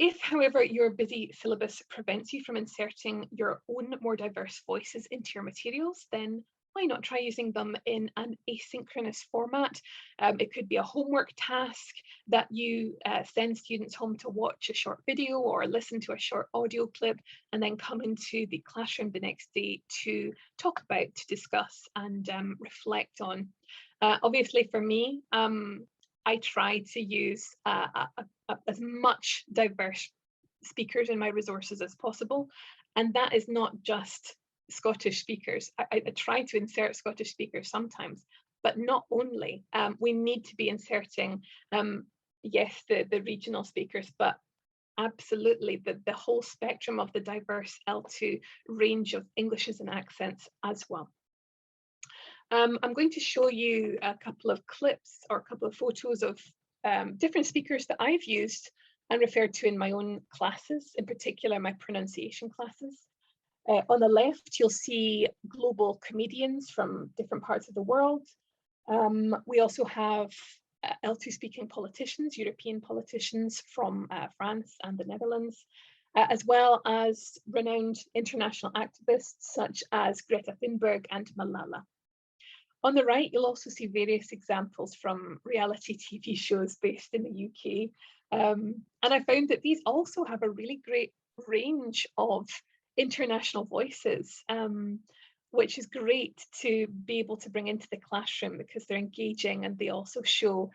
If, however, your busy syllabus prevents you from inserting your own more diverse voices into your materials, then why not try using them in an asynchronous format? It could be a homework task that you send students home to watch a short video or listen to a short audio clip and then come into the classroom the next day to talk about, to discuss and reflect on. Obviously for me, I try to use as much diverse speakers in my resources as possible. And that is not just Scottish speakers. I try to insert Scottish speakers sometimes, but not only. We need to be inserting, yes, the regional speakers, but absolutely the whole spectrum of the diverse L2 range of Englishes and accents as well. I'm going to show you a couple of clips or a couple of photos of different speakers that I've used and referred to in my own classes, in particular my pronunciation classes. On the left, you'll see global comedians from different parts of the world. We also have L2 speaking politicians, European politicians from France and the Netherlands, as well as renowned international activists such as Greta Thunberg and Malala. On the right, you'll also see various examples from reality TV shows based in the UK. And I found that these also have a really great range of international voices, which is great to be able to bring into the classroom because they're engaging and they also show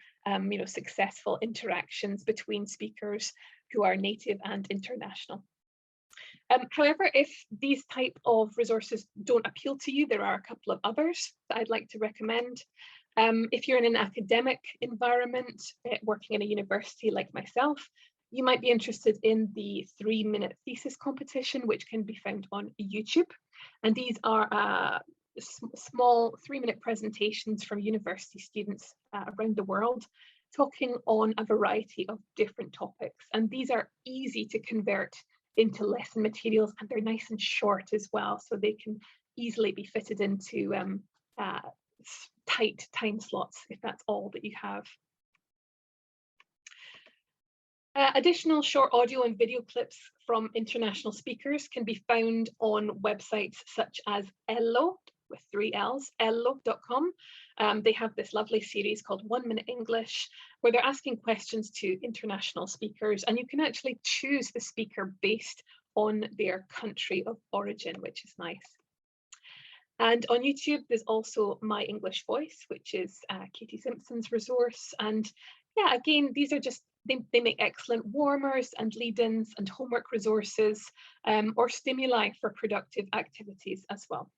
successful interactions between speakers who are native and international. However, if these type of resources don't appeal to you, there are a couple of others that I'd like to recommend. If you're in an academic environment, working in a university like myself, you might be interested in the 3-minute thesis competition, which can be found on YouTube. And these are small 3-minute presentations from university students around the world, talking on a variety of different topics. And these are easy to convert into lesson materials, and they're nice and short as well, so they can easily be fitted into tight time slots if that's all that you have. Additional short audio and video clips from international speakers can be found on websites such as ELO, with 3 L's, elo.com. They have this lovely series called 1 Minute English, where they're asking questions to international speakers, and you can actually choose the speaker based on their country of origin, which is nice. And on YouTube, there's also My English Voice, which is Katie Simpson's resource. And yeah, again, these are just, they make excellent warmers and lead-ins and homework resources, or stimuli for productive activities as well.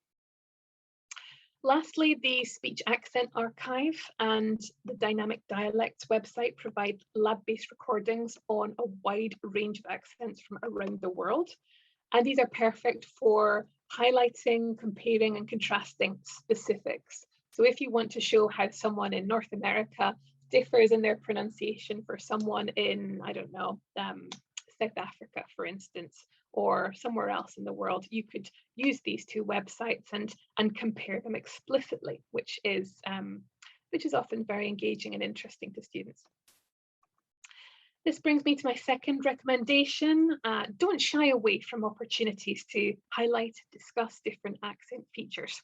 Lastly, the Speech Accent Archive and the Dynamic Dialects website provide lab-based recordings on a wide range of accents from around the world. And these are perfect for highlighting, comparing, and contrasting specifics. So if you want to show how someone in North America differs in their pronunciation for someone in, I don't know, South Africa, for instance, or somewhere else in the world, you could use these 2 websites and compare them explicitly, which is often very engaging and interesting to students. This brings me to my second recommendation. Don't shy away from opportunities to highlight, discuss different accent features.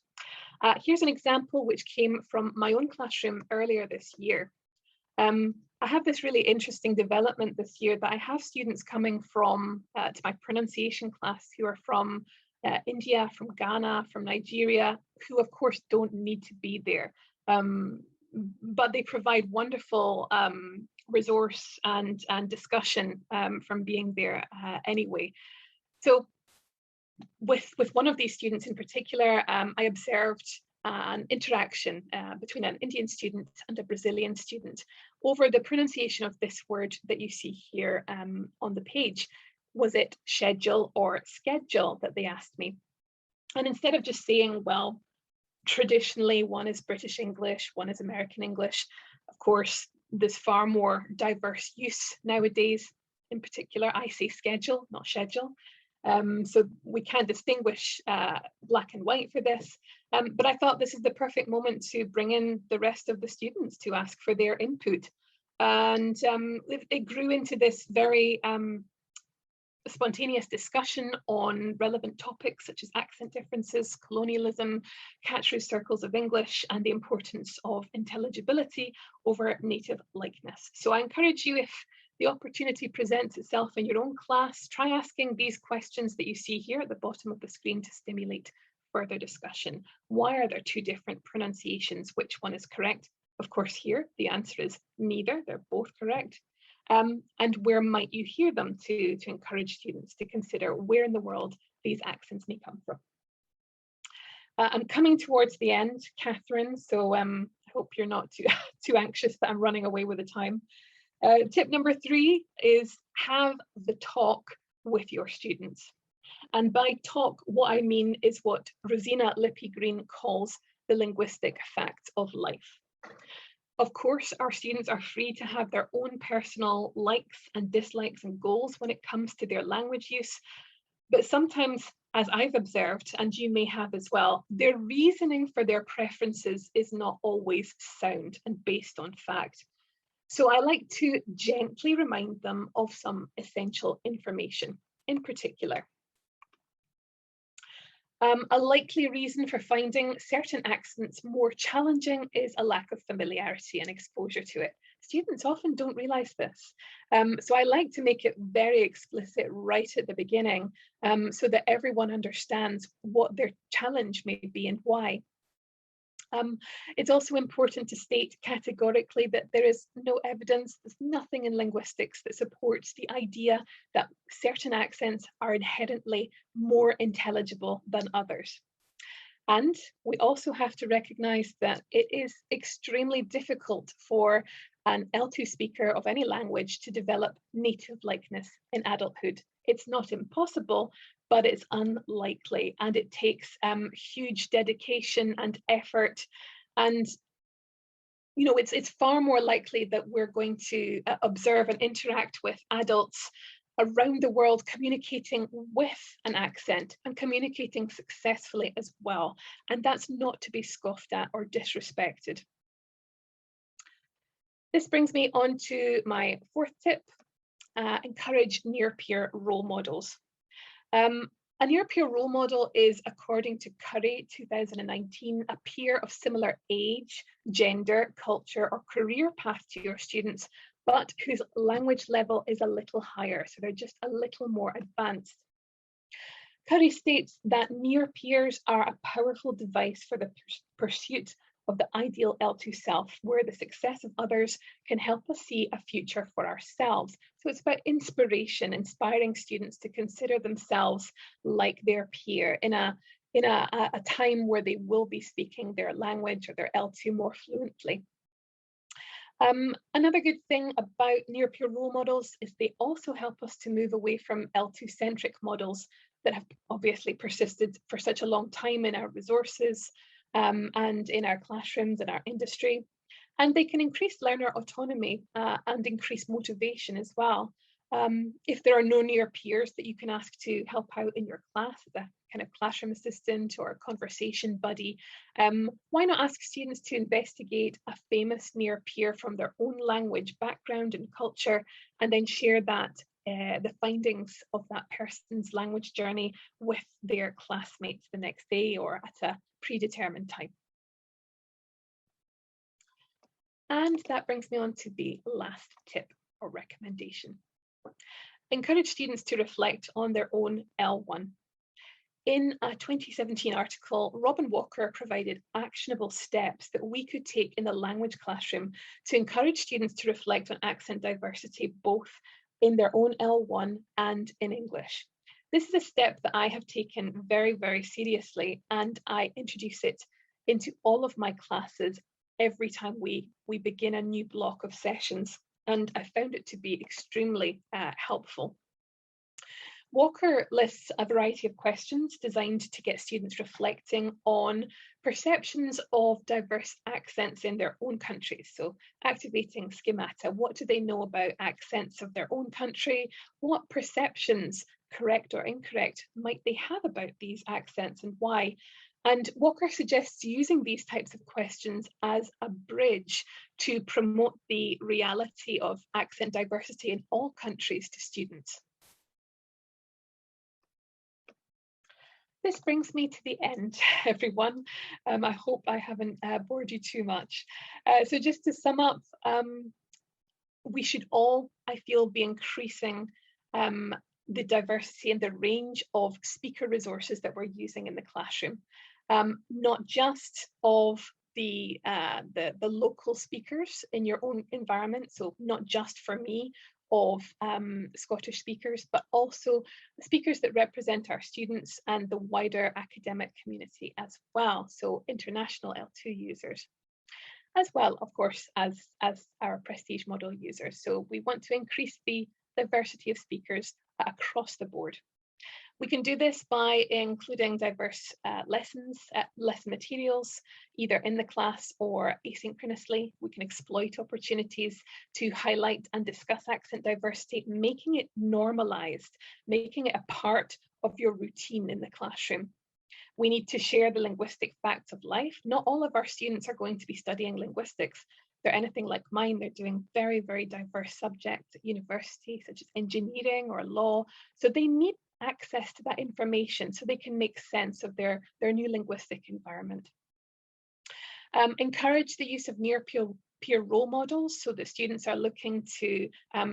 Here's an example which came from my own classroom earlier this year. I have this really interesting development this year that I have students coming from to my pronunciation class who are from India, from Ghana, from Nigeria, who of course don't need to be there, but they provide wonderful resource and discussion from being there anyway. So with one of these students in particular, I observed an interaction between an Indian student and a Brazilian student over the pronunciation of this word that you see here on the page. Was it schedule or schedule that they asked me? And instead of just saying, well, traditionally one is British English, one is American English, of course, there's far more diverse use nowadays. In particular, I say schedule, not schedule. So we can't distinguish black and white for this. But I thought this is the perfect moment to bring in the rest of the students to ask for their input. And it grew into this very spontaneous discussion on relevant topics such as accent differences, colonialism, catch-through circles of English, and the importance of intelligibility over native likeness. So I encourage you, if the opportunity presents itself in your own class, try asking these questions that you see here at the bottom of the screen to stimulate further discussion. Why are there 2 different pronunciations? Which one is correct? Of course, here the answer is neither, they're both correct. And where might you hear them, to encourage students to consider where in the world these accents may come from. I'm coming towards the end, Catherine, so I hope you're not too anxious that I'm running away with the time. Tip number 3 is have the talk with your students. And by talk, what I mean is what Rosina Lippy-Green calls the linguistic facts of life. Of course, our students are free to have their own personal likes and dislikes and goals when it comes to their language use, but sometimes, as I've observed, and you may have as well, their reasoning for their preferences is not always sound and based on fact. So I like to gently remind them of some essential information. In particular, a likely reason for finding certain accents more challenging is a lack of familiarity and exposure to it. Students often don't realize this. So I like to make it very explicit right at the beginning, so that everyone understands what their challenge may be and why. It's also important to state categorically that there is no evidence, there's nothing in linguistics that supports the idea that certain accents are inherently more intelligible than others. And we also have to recognise that it is extremely difficult for an L2 speaker of any language to develop native likeness in adulthood. It's not impossible, but it's unlikely, and it takes huge dedication and effort. And you know, it's far more likely that we're going to observe and interact with adults around the world communicating with an accent and communicating successfully as well. And that's not to be scoffed at or disrespected. This brings me on to my fourth tip, encourage near-peer role models. A near-peer role model is, according to Curry 2019, a peer of similar age, gender, culture, or career path to your students, but whose language level is a little higher, so they're just a little more advanced. Curry states that near peers are a powerful device for the pursuit of the ideal L2 self, where the success of others can help us see a future for ourselves. So it's about inspiration, inspiring students to consider themselves like their peer in a time where they will be speaking their language or their L2 more fluently. Another good thing about near-peer role models is they also help us to move away from L2-centric models that have obviously persisted for such a long time in our resources and in our classrooms and our industry. And they can increase learner autonomy and increase motivation as well. If there are no near peers that you can ask to help out in your class as a kind of classroom assistant or a conversation buddy, why not ask students to investigate a famous near peer from their own language, background and culture, and then share that the findings of that person's language journey with their classmates the next day or at a predetermined time. And that brings me on to the last tip or recommendation. Encourage students to reflect on their own L1. In a 2017 article, Robin Walker provided actionable steps that we could take in the language classroom to encourage students to reflect on accent diversity, both in their own L1 and in English. This is a step that I have taken very, very seriously, and I introduce it into all of my classes every time we begin a new block of sessions, and I found it to be extremely helpful. Walker lists a variety of questions designed to get students reflecting on perceptions of diverse accents in their own countries. So activating schemata, what do they know about accents of their own country? What perceptions, correct or incorrect, might they have about these accents and why? And Walker suggests using these types of questions as a bridge to promote the reality of accent diversity in all countries to students. This brings me to the end, everyone. I hope I haven't bored you too much. So just to sum up, we should all, I feel, be increasing the diversity and the range of speaker resources that we're using in the classroom, not just of the local speakers in your own environment, so not just for me, of Scottish speakers, but also the speakers that represent our students and the wider academic community as well, so international L2 users, as well, of course, as our prestige model users. So we want to increase the diversity of speakers across the board. We can do this by including diverse lesson materials, either in the class or asynchronously. We can exploit opportunities to highlight and discuss accent diversity, making it normalized, making it a part of your routine in the classroom. We need to share the linguistic facts of life. Not all of our students are going to be studying linguistics. They're anything like mine. They're doing very, very diverse subjects at university, such as engineering or law. So they need access to that information so they can make sense of their new linguistic environment. Encourage the use of near-peer role models so that students are looking to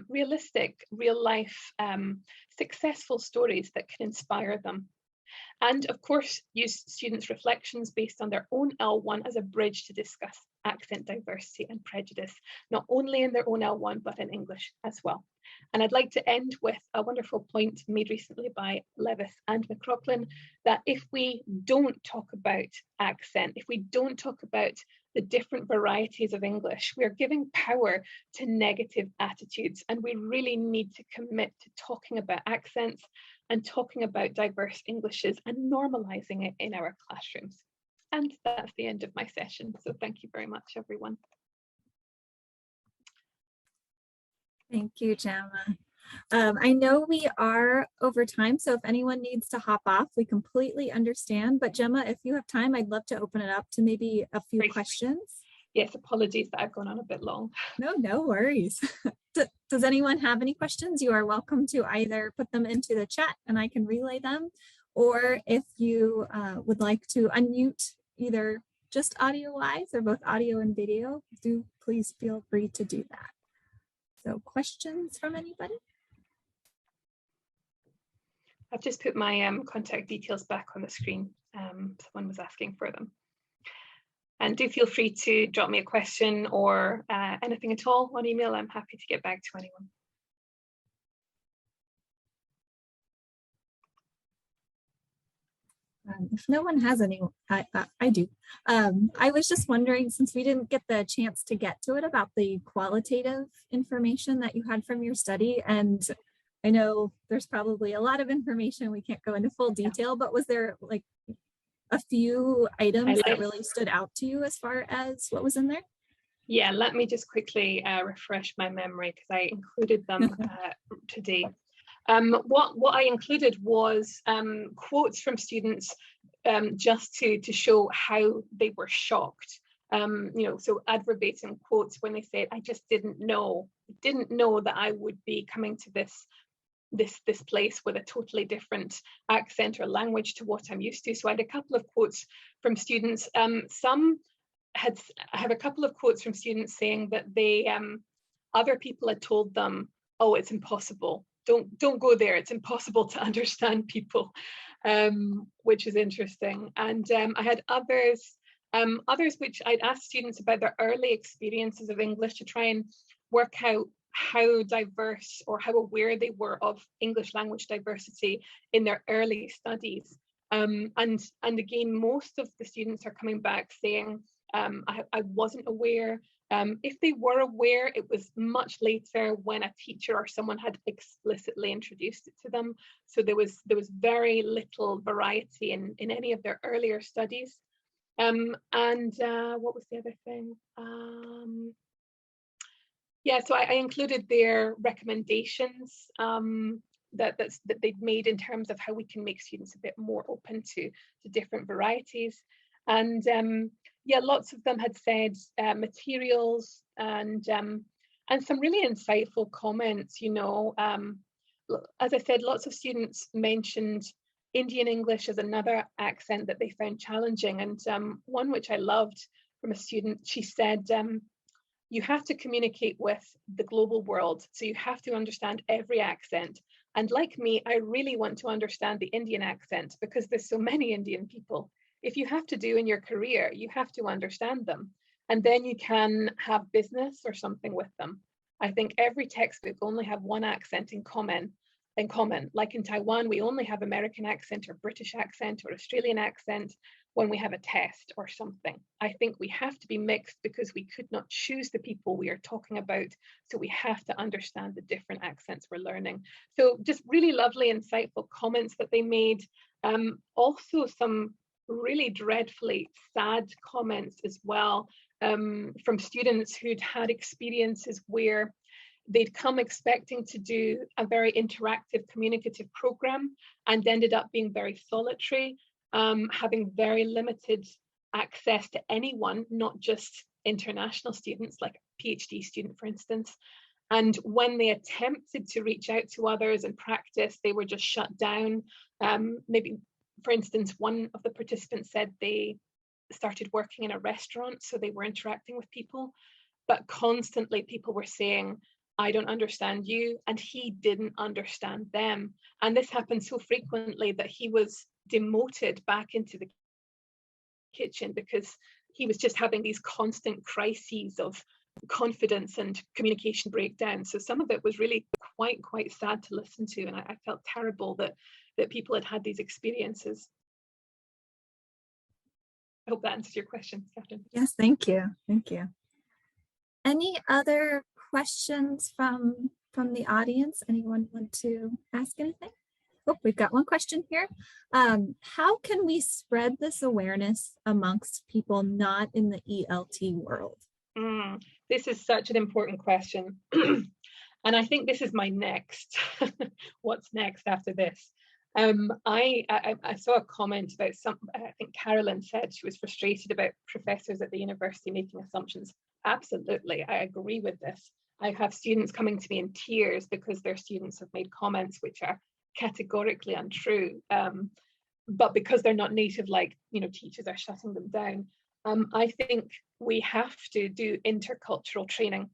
realistic, real-life, successful stories that can inspire them. And of course, use students' reflections based on their own L1 as a bridge to discuss accent diversity and prejudice, not only in their own L1, but in English as well. And I'd like to end with a wonderful point made recently by Levis and McLaughlin, that if we don't talk about accent, if we don't talk about the different varieties of English, we are giving power to negative attitudes. And we really need to commit to talking about accents and talking about diverse Englishes and normalizing it in our classrooms. And that's the end of my session. So thank you very much, everyone. Thank you, Gemma. I know we are over time, so if anyone needs to hop off, we completely understand. But Gemma, if you have time, I'd love to open it up to maybe a few questions. Yes, apologies that I've gone on a bit long. No worries. Does anyone have any questions? You are welcome to either put them into the chat and I can relay them, or if you would like to unmute either just audio-wise or both audio and video, do please feel free to do that. So questions from anybody? I've just put my contact details back on the screen. Someone was asking for them. And do feel free to drop me a question or anything at all on email. I'm happy to get back to anyone. If no one has any, I do. I was just wondering, since we didn't get the chance to get to it, about the qualitative information that you had from your study. And I know there's probably a lot of information, we can't go into full detail, but was there like a few items that really stood out to you as far as what was in there? Yeah, let me just quickly refresh my memory because I included them today. What I included was quotes from students just to show how they were shocked. You know, so ad verbatim quotes when they said, "I just didn't know that I would be coming to this place with a totally different accent or language to what I'm used to." So I had a couple of quotes from students. I have a couple of quotes from students saying that they other people had told them, "Oh, it's impossible. Don't go there. It's impossible to understand people," which is interesting. And I had others which I'd asked students about their early experiences of English to try and work out how diverse or how aware they were of English language diversity in their early studies. And again, most of the students are coming back saying, I wasn't aware. If they were aware, it was much later when a teacher or someone had explicitly introduced it to them. So there was very little variety in any of their earlier studies. And what was the other thing? Yeah, so I included their recommendations that they'd made in terms of how we can make students a bit more open to different varieties. And yeah, lots of them had said materials and some really insightful comments. You know, as I said, lots of students mentioned Indian English as another accent that they found challenging. And one which I loved from a student, she said, you have to communicate with the global world, so you have to understand every accent. And like me, I really want to understand the Indian accent because there's so many Indian people. If you have to do in your career, you have to understand them. And then you can have business or something with them. I think every textbook only have one accent in common. Like in Taiwan, we only have American accent or British accent or Australian accent when we have a test or something. I think we have to be mixed because we could not choose the people we are talking about. So we have to understand the different accents we're learning. So just really lovely, insightful comments that they made. Also some really dreadfully sad comments as well from students who'd had experiences where they'd come expecting to do a very interactive, communicative program and ended up being very solitary, having very limited access to anyone, not just international students, like a PhD student, for instance. And when they attempted to reach out to others and practice, they were just shut down. Maybe, for instance, one of the participants said they started working in a restaurant, so they were interacting with people, but constantly people were saying, I don't understand you, and he didn't understand them. And this happened so frequently that he was demoted back into the kitchen because he was just having these constant crises of confidence and communication breakdown. So some of it was really quite sad to listen to, and I felt terrible that people had these experiences. I hope that answers your question, Catherine. Yes, thank you. Thank you. Any other questions from the audience? Anyone want to ask anything? Oh, we've got one question here. How can we spread this awareness amongst people not in the ELT world? This is such an important question. And I think this is my next, what's next after this? I saw a comment about I think Carolyn said she was frustrated about professors at the university making assumptions. Absolutely, I agree with this. I have students coming to me in tears because their students have made comments which are categorically untrue, but because they're not native, like, teachers are shutting them down. I think we have to do intercultural training.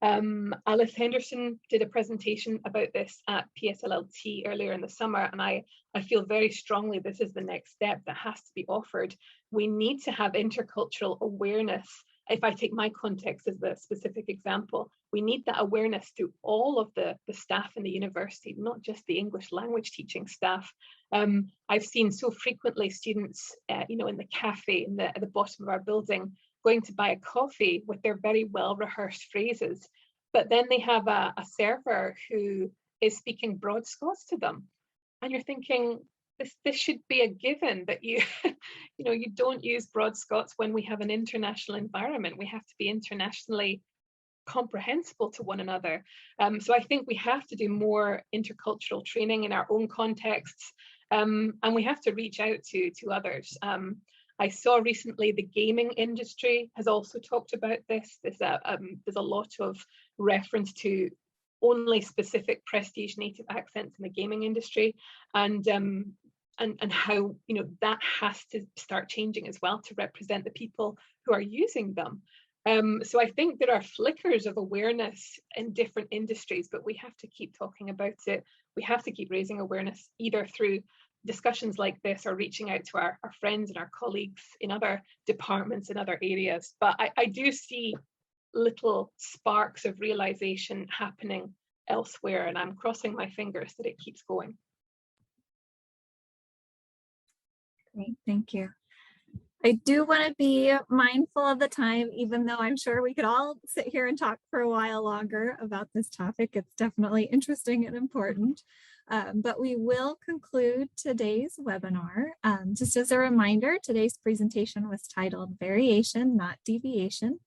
Alice Henderson did a presentation about this at PSLLT earlier in the summer, and I feel very strongly this is the next step that has to be offered. We need to have intercultural awareness. If I take my context as the specific example, we need that awareness to all of the staff in the university, not just the English language teaching staff. I've seen so frequently students, in the cafe at the bottom of our building, going to buy a coffee with their very well rehearsed phrases, but then they have a server who is speaking broad Scots to them, and you're thinking, this should be a given that you you don't use broad Scots when we have an international environment. We have to be internationally comprehensible to one another. So I think we have to do more intercultural training in our own contexts, and we have to reach out to others. I saw recently the gaming industry has also talked about this. There's a lot of reference to only specific prestige native accents in the gaming industry, and how that has to start changing as well to represent the people who are using them. So I think there are flickers of awareness in different industries, but we have to keep talking about it. We have to keep raising awareness either through discussions like this or reaching out to our friends and our colleagues in other departments in other areas. But I do see little sparks of realization happening elsewhere, and I'm crossing my fingers that it keeps going. Great, thank you. I do want to be mindful of the time, even though I'm sure we could all sit here and talk for a while longer about this topic. It's definitely interesting and important. But we will conclude today's webinar. Just as a reminder, today's presentation was titled Variation, Not Deviation,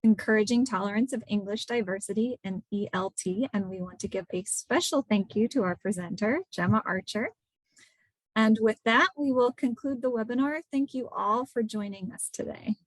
Encouraging Tolerance of English Diversity in ELT. And we want to give a special thank you to our presenter, Gemma Archer. And with that, we will conclude the webinar. Thank you all for joining us today.